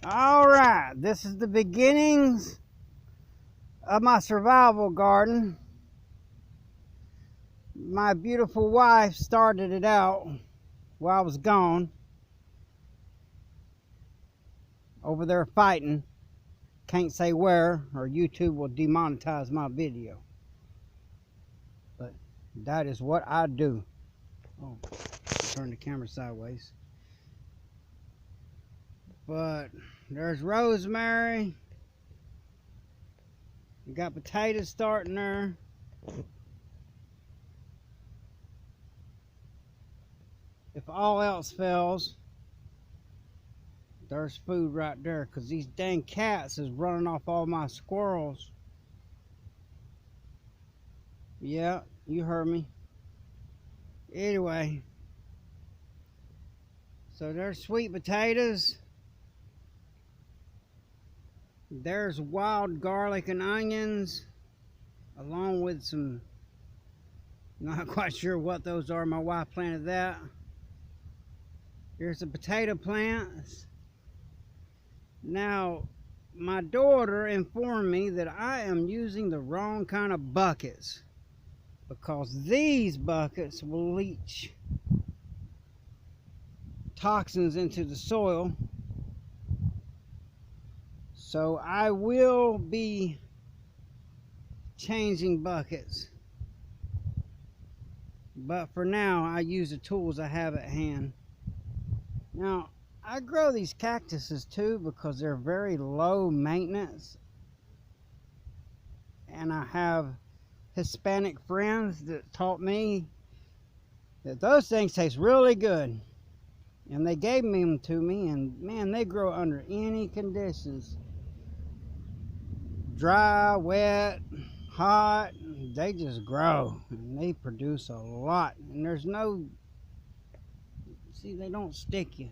All right, this is the beginnings of my survival garden. My beautiful wife started it out while I was gone, over there fighting. Can't say where, or YouTube will demonetize my video. But that is what I do. Oh, turn the camera sideways. But there's rosemary. We got potatoes starting there. If all else fails, there's food right there, because these dang cats is running off all my squirrels. Yeah, you heard me. Anyway, so there's sweet potatoes. There's wild garlic and onions, along with some, not quite sure what those are. My wife planted that. Here's the potato plants. Now, my daughter informed me that I am using the wrong kind of buckets, because these buckets will leach toxins into the soil. So I will be changing buckets, but for now I use the tools I have at hand. Now, I grow these cactuses too because they're very low maintenance, and I have Hispanic friends that taught me that those things taste really good, and they gave them to me, and man, they grow under any conditions. Dry, wet, hot, they just grow, and they produce a lot, and there's no, see, they don't stick you,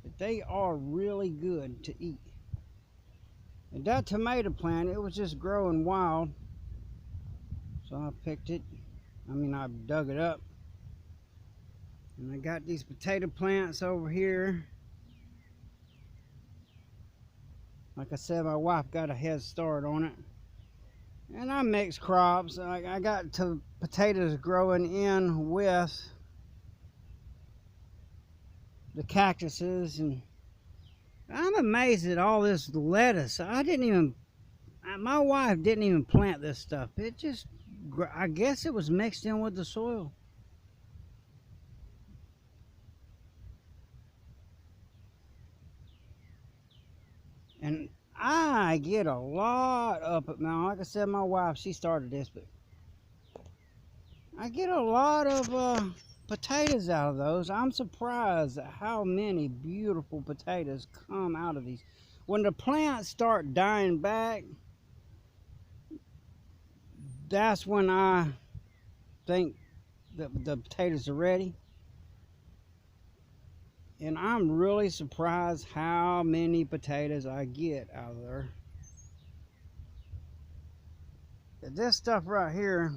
but they are really good to eat. And that tomato plant, it was just growing wild, so I picked it. I dug it up, and I got these potato plants over here. Like I said, my wife got a head start on it. And I mix crops. I got potatoes growing in with the cactuses, and I'm amazed at all this lettuce. My wife didn't even plant this stuff. It just, I guess it was mixed in with the soil. And I get a lot up at now. Like I said, my wife, she started this, but I get a lot of potatoes out of those. I'm surprised at how many beautiful potatoes come out of these. When the plants start dying back, that's when I think that the potatoes are ready. And I'm really surprised how many potatoes I get out of there. This stuff right here,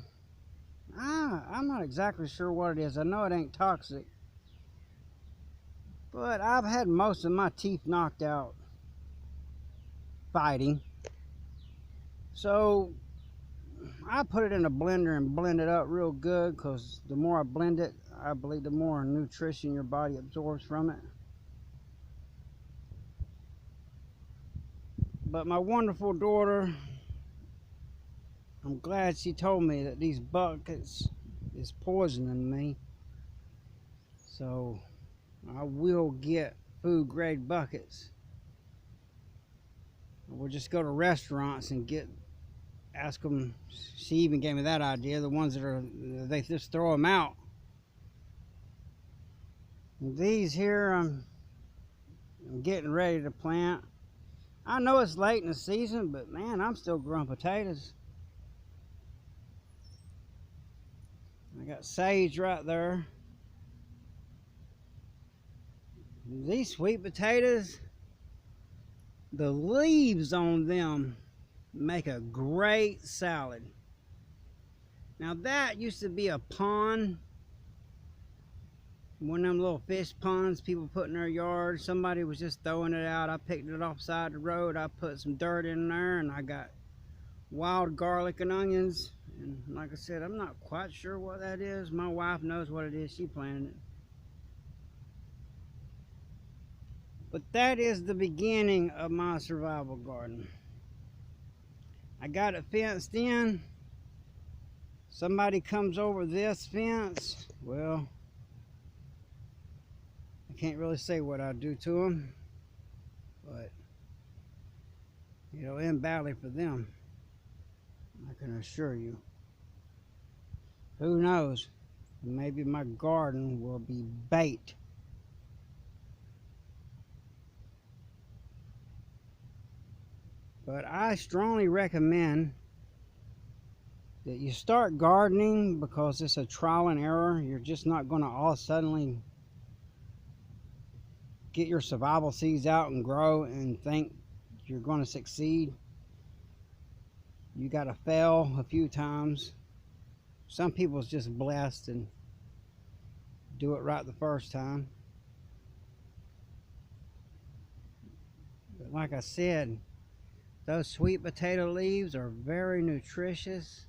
I'm not exactly sure what it is. I know it ain't toxic, but I've had most of my teeth knocked out fighting. So I put it in a blender and blend it up real good, because the more I blend it, I believe the more nutrition your body absorbs from it. But my wonderful daughter, I'm glad she told me that these buckets is poisoning me. So I will get food grade buckets. We'll just go to restaurants and ask them. She even gave me that idea, the ones that they just throw them out. And these here, I'm getting ready to plant. I know it's late in the season, but man, I'm still growing potatoes. I got sage right there. These sweet potatoes, the leaves on them make a great salad. Now, that used to be a pond one of them little fish ponds people put in their yard. Somebody was just throwing it out. I picked it off the side of the road. I put some dirt in there, and I got wild garlic and onions. And like I said, I'm not quite sure what that is. My wife knows what it is. She planted it. But that is the beginning of my survival garden. I got it fenced in. Somebody comes over this fence, well, I can't really say what I'll do to them, but it'll end badly for them, I can assure you. Who knows? Maybe my garden will be bait. But I strongly recommend that you start gardening, because it's a trial and error. You're just not going to all suddenly get your survival seeds out and grow and think you're going to succeed. You got to fail a few times. Some people's just blessed and do it right the first time. But like I said, those sweet potato leaves are very nutritious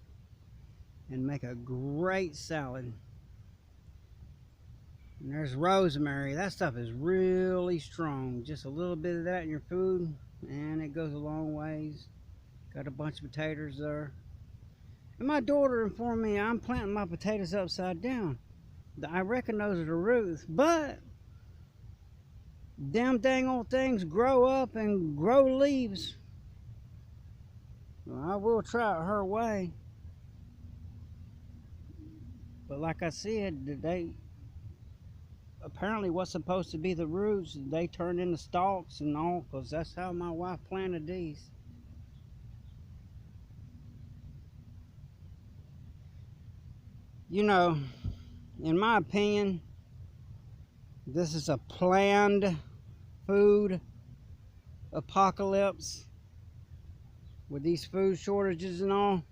and make a great salad. And there's rosemary. That stuff is really strong. Just a little bit of that in your food and it goes a long ways. Got a bunch of potatoes there. And my daughter informed me I'm planting my potatoes upside down. I reckon those are the roots, but them dang old things grow up and grow leaves. Well, I will try it her way. But like I said, they apparently what's supposed to be the roots, they turned into stalks and all, because that's how my wife planted these. You know, in my opinion, this is a planned food apocalypse with these food shortages and all.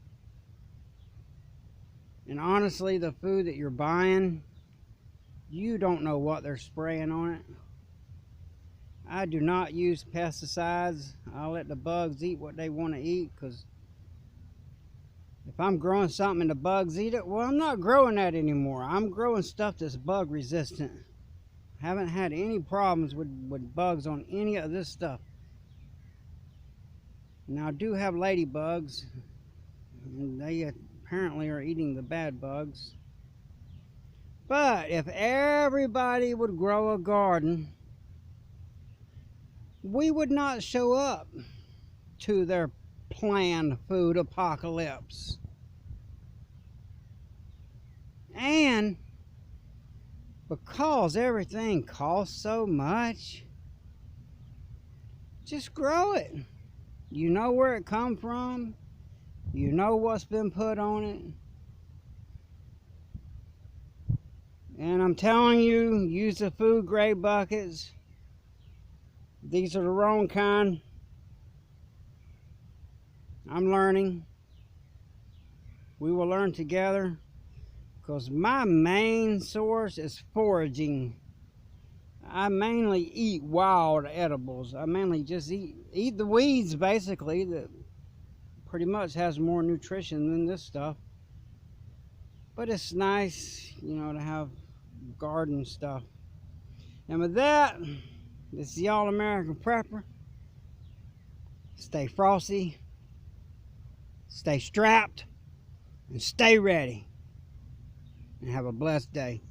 And honestly, the food that you're buying, you don't know what they're spraying on it. I do not use pesticides. I let the bugs eat what they want to eat, because if I'm growing something and the bugs eat it, well, I'm not growing that anymore. I'm growing stuff that's bug resistant. Haven't had any problems with bugs on any of this stuff. Now, I do have ladybugs, and they apparently are eating the bad bugs. But if everybody would grow a garden, we would not show up to their planned food apocalypse. And because everything costs so much, just grow it. You know where it come from. You know what's been put on it. And I'm telling you, use the food grade buckets. These are the wrong kind. I'm learning. We will learn together, because my main source is foraging. I mainly eat wild edibles. I mainly just eat the weeds, basically, that pretty much has more nutrition than this stuff. But it's nice, you know, to have garden stuff. And with that, this is the All-American Prepper. Stay frosty, stay strapped, and stay ready. And have a blessed day.